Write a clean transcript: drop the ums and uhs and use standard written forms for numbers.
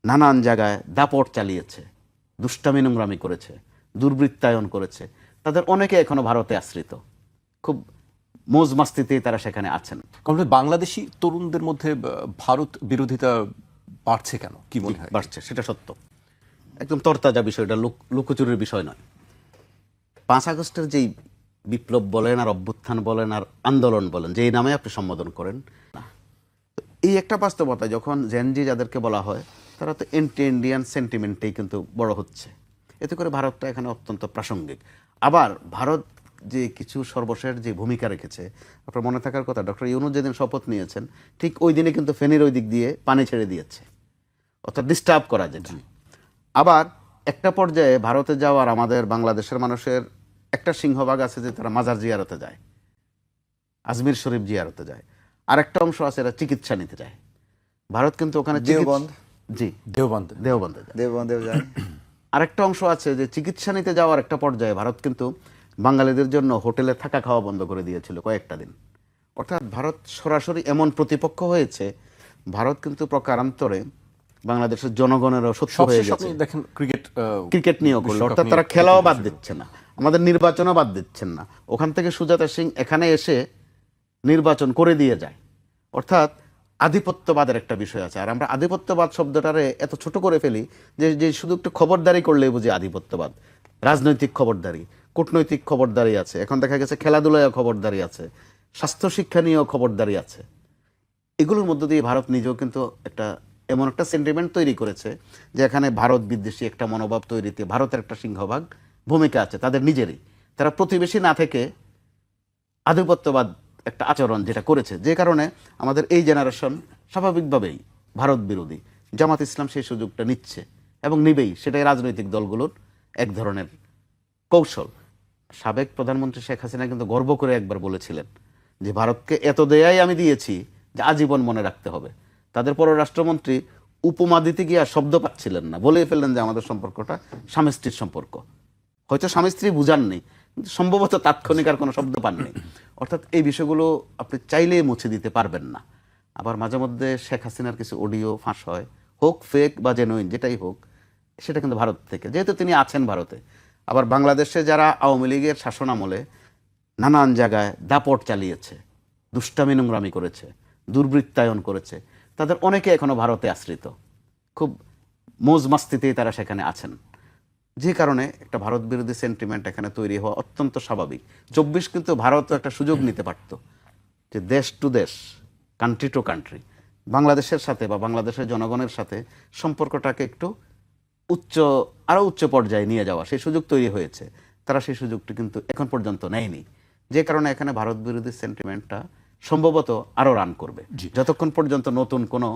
নানান জায়গায় দাপট চালিয়েছে, দুষ্টামি নোংরামি করেছে, দুর্বৃত্তায়ন করেছে, তাদের অনেকে এখনো ভারতে আশ্রিত, খুব মৌজ মাস্তিতেই তারা সেখানে আছেন। বাংলাদেশি তরুণদের মধ্যে ভারত বিরোধিতা বাড়ছে কেন, কি মনে হয়? বাড়ছে, সেটা সত্য, একদম তরতাজা বিষয়টা, লুকোচুরির বিষয় নয়। 5 আগস্টের যেই বিপ্লব বলেন আর অভ্যুত্থান বলেন আর আন্দোলন বলেন, যেই নামে আপনি সম্বোধন করেন, এই একটা বাস্তবতা, যখন জেনজি যাদেরকে বলা হয় তারা তো এন্টি ইন্ডিয়ান সেন্টিমেন্টেই কিন্তু বড় হচ্ছে, এতে করে ভারতটা এখানে অত্যন্ত প্রাসঙ্গিক। আবার ভারত যে কিছু সর্বশেষ যে ভূমিকা রেখেছে, আপনার মনে থাকার কথা, ডক্টর ইউনূস যেদিন শপথ নিয়েছেন ঠিক ওই দিনে কিন্তু ফেনীর ওই দিক দিয়ে পানি ছেড়ে দিয়েছে, অর্থাৎ ডিস্টার্ব করা যেটা। আবার একটা পর্যায়ে ভারতে যাওয়ার আমাদের বাংলাদেশের মানুষের একটা সিংহভাগ আছে যে তারা মাজার জিয়ারতে যায়, আজমির শরীফ জিয়ারতে যায়, আর একটা অংশ আছে এরা চিকিৎসা নিতে যায়। ভারত কিন্তু ওখানে দেওবন্দ, জি দেওবন্দে যায়। দেওবন্দেও যায়। আরেকটা অংশ আছে যে চিকিৎসা নিতে যাওয়ার একটা পর্যায়ে ভারত কিন্তু বাঙালিদের জন্য হোটেলে থাকা খাওয়া বন্ধ করে দিয়েছিল কয়েকটা দিন। অর্থাৎ ভারত সরাসরি এমন প্রতিপক্ষ হয়েছে, ভারত কিন্তু প্রকারান্তরে বাংলাদেশের জনগণেরও শত্রু হয়ে গেছে। দেখেন ক্রিকেট নিয়েও করলো, অর্থাৎ তারা খেলাও বাদ দিচ্ছে না, আমাদের নির্বাচনও বাদ দিচ্ছেন না, ওখান থেকে সুজাতা সিং এখানে এসে নির্বাচন করে দিয়ে যায়। অর্থাৎ আধিপত্যবাদের একটা বিষয় আছে, আর আমরা আধিপত্যবাদ শব্দটারে এত ছোট করে ফেলি যে শুধু একটু খবরদারি করলেই বুঝি আধিপত্যবাদ। রাজনৈতিক খবরদারি, কূটনৈতিক খবরদারি আছে, এখন দেখা গেছে খেলাধুলায় খবরদারি আছে, স্বাস্থ্য শিক্ষা নিয়েও খবরদারি আছে। এগুলোর মধ্য দিয়ে ভারত নিজেও কিন্তু একটা এমন একটা সেন্টিমেন্ট তৈরি করেছে যে এখানে ভারত বিদ্বেষী একটা মনোভাব তৈরিতে ভারতের একটা সিংহভাগ ভূমিকা আছে তাদের নিজেরই। তারা প্রতিবেশী না থেকে আধিপত্যবাদ একটা আচরণ যেটা করেছে, যে কারণে আমাদের এই জেনারেশন স্বাভাবিকভাবেই ভারত বিরোধী। জামাত ইসলাম সেই সুযোগটা নিচ্ছে এবং নিবেই, সেটাই রাজনৈতিক দলগুলোর এক ধরনের কৌশল। সাবেক প্রধানমন্ত্রী শেখ হাসিনা কিন্তু গর্ব করে একবার বলেছিলেন যে ভারতকে এত দেয়াই আমি দিয়েছি যে আজীবন মনে রাখতে হবে। তাদের পররাষ্ট্রমন্ত্রী উপমা দিতে গিয়ে আর শব্দ পাচ্ছিলেন না, বলে ফেললেন যে আমাদের সম্পর্কটা স্বামী স্ত্রীর সম্পর্ক। হয়তো স্বামী স্ত্রী বুঝাননি, কিন্তু সম্ভবত তাৎক্ষণিক আর কোনো শব্দ পাননি। অর্থাৎ এই বিষয়গুলো আপনি চাইলেই মুছে দিতে পারবেন না। আবার মাঝে মধ্যে শেখ হাসিনার কিছু অডিও ফাঁস হয়, হোক ফেক বা জেনুইন যেটাই হোক, সেটা কিন্তু ভারত থেকে, যেহেতু তিনি আছেন ভারতে। আবার বাংলাদেশে যারা আওয়ামী লীগের শাসন আমলে নানান জায়গায় দাপট চালিয়েছে, দুষ্টামি নোংরামি করেছে, দুর্বৃত্তায়ন করেছে, তাদের অনেকে এখনো ভারতে আশ্রিত, খুব মৌজ মাস্তিতেই তারা সেখানে আছেন। যে কারণে একটা ভারত বিরোধী সেন্টিমেন্ট এখানে তৈরি হওয়া অত্যন্ত স্বাভাবিক। 24 কিন্তু ভারতও একটা সুযোগ নিতে পারত যে দেশ টু দেশ, কান্ট্রি টু কান্ট্রি, বাংলাদেশের সাথে বা বাংলাদেশের জনগণের সাথে সম্পর্কটাকে একটু আরও উচ্চ পর্যায়ে নিয়ে যাওয়া, সেই সুযোগ তৈরি হয়েছে। তারা সেই সুযোগটি কিন্তু এখন পর্যন্ত নেয়নি, যে কারণে এখানে ভারত বিরোধী সেন্টিমেন্টটা সম্ভবত আরও রান করবে যতক্ষণ পর্যন্ত নতুন কোনো